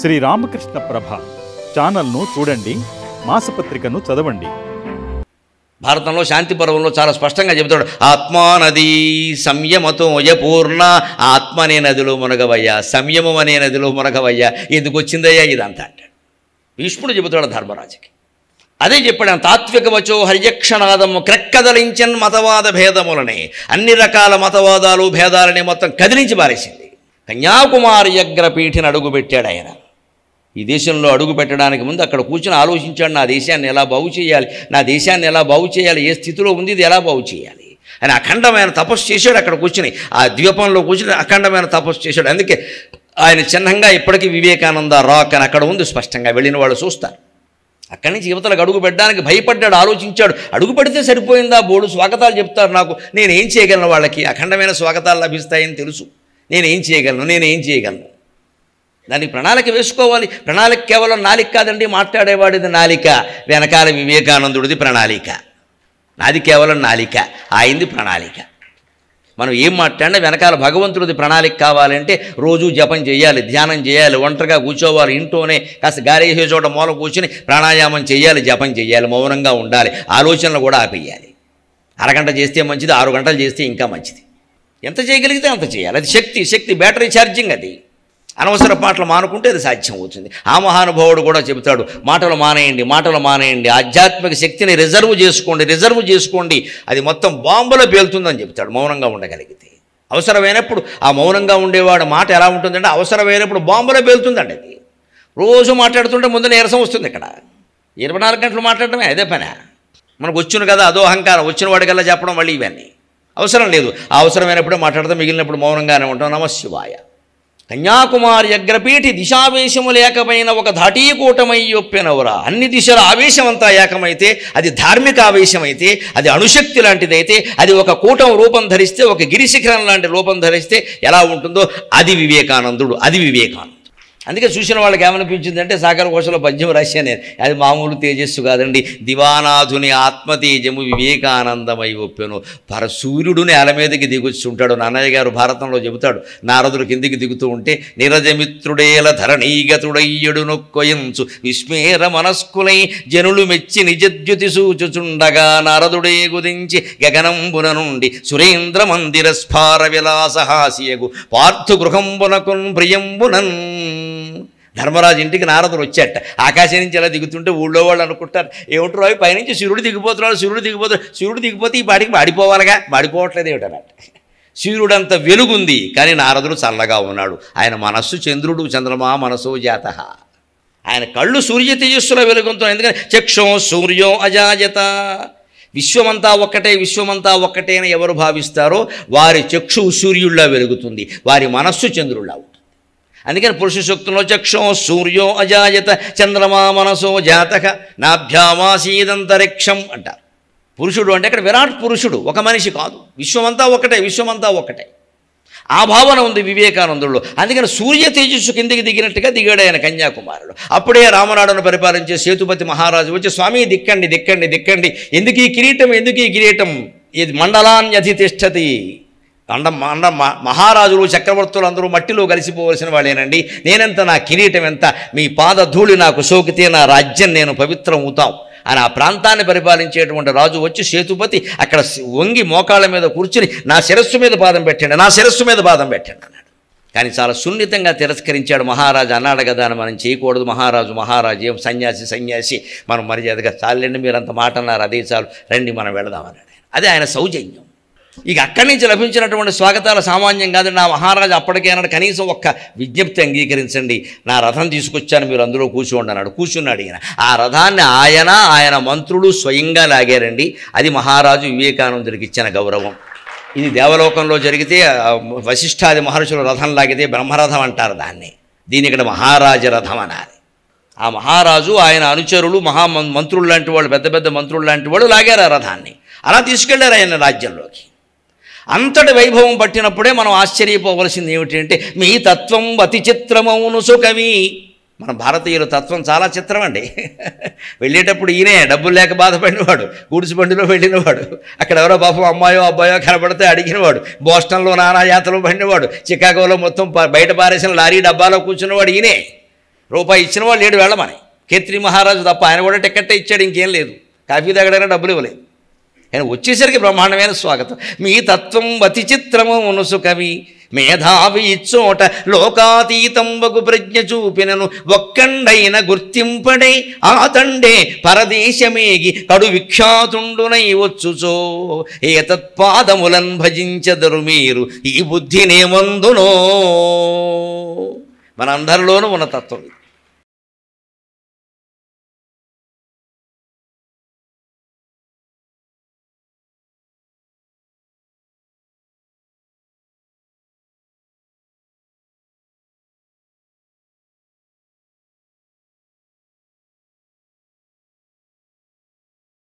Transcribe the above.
శ్రీ రామకృష్ణ ప్రభ ఛానల్ను చూడండి, మాసపత్రికను చదవండి. భారతంలో శాంతి పర్వంలో చాలా స్పష్టంగా చెబుతాడు, ఆత్మానది సంయమతో యపూర్ణ. ఆత్మ అనే నదిలో మునగవయ్యా, సంయమం అనే నదిలో మునగవయ్యా. ఎందుకు వచ్చిందయ్యా ఇదంతా అంటాడు భీష్ముడు చెబుతాడు ధర్మరాజుకి. అదే చెప్పాడు, తాత్విక వచో హర్యక్షనాదము క్రెక్కదలించన్ మతవాద భేదములనే. అన్ని రకాల మతవాదాలు భేదాలని మొత్తం కదిలించి పారేసింది. కన్యాకుమారి అగ్రపీఠిని అడుగుపెట్టాడు ఆయన. ఈ దేశంలో అడుగు పెట్టడానికి ముందు అక్కడ కూర్చొని ఆలోచించాడు, నా దేశాన్ని ఎలా బాగు చేయాలి, నా దేశాన్ని ఎలా బాగు చేయాలి, ఏ స్థితిలో ఉంది, ఇది ఎలా బాగు చేయాలి అని అఖండమైన తపస్సు చేశాడు. అక్కడ కూర్చుని ఆ ద్వీపంలో కూర్చుని అఖండమైన తపస్సు చేశాడు. అందుకే ఆయన చిహ్నంగా ఇప్పటికీ వివేకానంద రాక్ అని అక్కడ ఉంది, స్పష్టంగా వెళ్ళిన వాళ్ళు చూస్తారు. అక్కడి నుంచి యువతలకు అడుగు పెట్టడానికి భయపడ్డాడు, ఆలోచించాడు. అడుగు పెడితే సరిపోయిందా, బోడు స్వాగతాలు చెప్తారు నాకు, నేనేం చేయగలను, వాళ్ళకి అఖండమైన స్వాగతాలు లభిస్తాయని తెలుసు, నేనేం చేయగలను. దానికి ప్రణాళిక వేసుకోవాలి. ప్రణాళిక కేవలం నాలిక కాదండి, మాట్లాడేవాడిది నాలిక, వెనకాల వివేకానందుడిది ప్రణాళిక. నాది కేవలం నాలిక, ఆయింది ప్రణాళిక. మనం ఏం మాట్లాడినా వెనకాల భగవంతుడిది ప్రణాళిక కావాలంటే రోజు జపం చేయాలి, ధ్యానం చేయాలి, ఒంటరిగా కూర్చోవాలి, ఇంట్లోనే కాస్త గారేసే చోట మూల కూర్చొని ప్రాణాయామం చేయాలి, జపం చేయాలి, మౌనంగా ఉండాలి, ఆలోచనలు కూడా ఆపేయాలి. అరగంట చేస్తే మంచిది, 6 గంటలు చేస్తే ఇంకా మంచిది. ఎంత చేయగలిగితే అంత చేయాలి. అది శక్తి, బ్యాటరీ ఛార్జింగ్. అది అనవసర మాటలు మానుకుంటే అది సాధ్యం అవుతుంది. ఆ మహానుభావుడు కూడా చెబుతాడు, మాటలు మానేయండి, ఆధ్యాత్మిక శక్తిని రిజర్వ్ చేసుకోండి, అది మొత్తం బాంబులో పేలుతుందని చెప్తాడు. మౌనంగా ఉండగలిగితే అవసరమైనప్పుడు ఆ మౌనంగా ఉండేవాడు మాట ఎలా ఉంటుందంటే, అవసరమైనప్పుడు బాంబులో పేలుతుందండి. అది రోజు మాట్లాడుతుంటే ముందు నీరసం వస్తుంది. ఇక్కడ 24 గంటలు మాట్లాడటమే అదే పని. మనకు వచ్చును కదా అదో అహంకారం, వచ్చిన వాడికల్లా చెప్పడం, మళ్ళీ ఇవన్నీ అవసరం లేదు. ఆ అవసరమైనప్పుడే మాట్లాడతాం, మిగిలినప్పుడు మౌనంగానే ఉంటాం. నమశివాయ. కన్యాకుమారి అగ్రపీఠి దిశావేశము లేకపోయిన ఒక ధాటీకూటమై ఒప్పెనవరా. అన్ని దిశల ఆవేశం అంతా ఏకమైతే అది ధార్మిక ఆవేశమైతే, అది అణుశక్తి లాంటిదైతే, అది ఒక కూటం రూపం ధరిస్తే, ఒక గిరిశిఖరం లాంటి రూపం ధరిస్తే ఎలా ఉంటుందో అది వివేకానందుడు, అది వివేకానందుడు. అందుకే చూసిన వాళ్ళకి ఏమనిపించిందంటే, సాగర ఘోషలో పద్యం రాశాను నేను, అది మామూలు తేజస్సు కాదండి, దివానాథుని ఆత్మతేజము వివేకానందమై ఒప్పెను. సూర్యుడు నేల మీదకి దిగుచుంటాడు. నాన్నయ్య గారు భారతంలో చెబుతాడు, నారదుడు కిందికి దిగుతూ ఉంటే, నిరజమిత్రుడేల ధరణీగతుడయ్యడు నొక్కొయంచు విస్మేర మనస్కులై జనులు మెచ్చి నిజద్యుతి సూచుచుండగా, నారదుడే గుదించి గగనంబున నుండి సురేంద్ర మందిర స్ఫార విలాసహాసియగు పార్థు గృహంబునకున్ ప్రియంబునన్. ధర్మరాజు ఇంటికి నారదుడు వచ్చాట. ఆకాశం నుంచి ఎలా దిగుతుంటే ఊళ్ళో వాళ్ళు అనుకుంటారు, ఏమిటి రాయి పైనుంచి సూర్యుడు దిగిపోతే ఈ పాటికి మాడిపోవాలిగా, మాడిపోవట్లేదు ఏమిటన్నట్టు. సూర్యుడంత వెలుగుంది, కానీ నారదుడు చల్లగా ఉన్నాడు. ఆయన మనస్సు చంద్రుడు, చంద్రమా మనసో జాత. ఆయన కళ్ళు సూర్య తేజస్సులో వెలుగుతో. ఎందుకంటే చక్షో సూర్యో అజాయత. విశ్వమంతా ఒక్కటే అని ఎవరు భావిస్తారో వారి చక్షు సూర్యుడిలా వెలుగుతుంది, వారి మనస్సు చంద్రుడిలా ఉంటుంది. అందుకని పురుష సూక్తంలో చక్షో సూర్యో అజాయత చంద్రమా మనసో జాతక నాభ్యామాసీదంతరిక్షం అంటారు. పురుషుడు అంటే అక్కడ విరాట్ పురుషుడు, ఒక మనిషి కాదు, విశ్వమంతా ఒక్కటే. ఆ భావన ఉంది వివేకానందుల్లో. అందుకని సూర్య తేజస్సు కిందికి దిగినట్టుగా దిగాడు ఆయన కన్యాకుమారుడు. అప్పుడే రామనాడును పరిపాలించే సేతుపతి మహారాజు వచ్చి, స్వామి దిక్కండి, ఎందుకు ఈ కిరీటం, ఇది మండలాన్యధితిష్టతి. మహారాజులు చక్రవర్తులు అందరూ మట్టిలో కలిసిపోవలసిన వాళ్ళేనండి. నేనెంత, నా కిరీటం ఎంత, మీ పాదధూళి నాకు సోకితే నా రాజ్యం నేను పవిత్రం అవుతాం అని ఆ ప్రాంతాన్ని పరిపాలించేటువంటి రాజు వచ్చి, సేతుపతి అక్కడ వంగి మోకాళ్ళ మీద కూర్చుని, నా శిరస్సు మీద పాదం పెట్టండి అన్నాడు. కానీ చాలా సున్నితంగా తిరస్కరించాడు. మహారాజు అన్నాడు కదా అని మనం చేయకూడదు. మహారాజు ఏం సన్యాసి, మనం మర్యాదగా చాలండి, మీరు అంత మాట అన్నారు, అదే చాలు, రండి మనం వెళదామన్నాడు. అదే ఆయన సౌజన్యం. ఇక అక్కడి నుంచి లభించినటువంటి స్వాగతాలు సామాన్యం కాదు. నా మహారాజు అప్పటికేనాడు కనీసం ఒక్క విజ్ఞప్తి అంగీకరించండి, నా రథం తీసుకొచ్చాను, మీరు అందులో కూర్చోండి అన్నాడు. కూర్చున్నాడు ఈయన. ఆ రథాన్ని ఆయన మంత్రులు స్వయంగా లాగారండి. అది మహారాజు వివేకానందుడికి ఇచ్చిన గౌరవం. ఇది దేవలోకంలో జరిగితే వశిష్ఠాది మహర్షుల రథం లాగితే బ్రహ్మరథం అంటారు దాన్ని. దీని ఇక్కడ మహారాజ రథం అనాలి. ఆ మహారాజు, ఆయన అనుచరులు, మంత్రులు లాంటి వాళ్ళు, పెద్ద మంత్రులు లాంటి వాళ్ళు లాగారు ఆ రథాన్ని. అలా తీసుకెళ్లారు ఆయన రాజ్యంలోకి. అంతటి వైభవం పట్టినప్పుడే మనం ఆశ్చర్యపోవలసింది ఏమిటంటే, మీ తత్వం అతి చిత్రమౌను సుకవి. మన భారతీయుల తత్వం చాలా చిత్రం అండి. వెళ్ళేటప్పుడు ఈయనే డబ్బులు లేక బాధపడినవాడు, గూడ్స్ బండిలో వెళ్ళినవాడు, అక్కడ ఎవరో పాపం అమ్మాయో అబ్బాయో కనబడితే అడిగినవాడు, బోస్టన్లో నానా యాత్రలు పడినవాడు, చికాగోలో మొత్తం బయట పారేసిన లారీ డబ్బాలో కూర్చున్నవాడు ఈయనే. రూపాయి ఇచ్చిన వాళ్ళు 7 వెళ్ళమని. ఖేత్రి మహారాజు తప్ప, ఆయన కూడా టికెట్టే ఇచ్చాడు, ఇంకేం లేదు. కాఫీ తాగడానికి డబ్బులు ఇవ్వలేదు. ఆయన వచ్చేసరికి బ్రహ్మాండమైన స్వాగతం. మీ తత్వం అతి చిత్రము మునుసు కవి మేధావి ఇచ్చోట లోకాతీతంబకు ప్రజ్ఞ చూపినను ఒక్కండైన గుర్తింపడే ఆతండే పరదేశమేగి కడు విఖ్యాతుండునై వచ్చుచో ఏ తత్పాదములన్ భజించెదరు మీరు ఈ బుద్ధినేమందునో. మనందరిలోనూ ఉన్న తత్వం ఇది.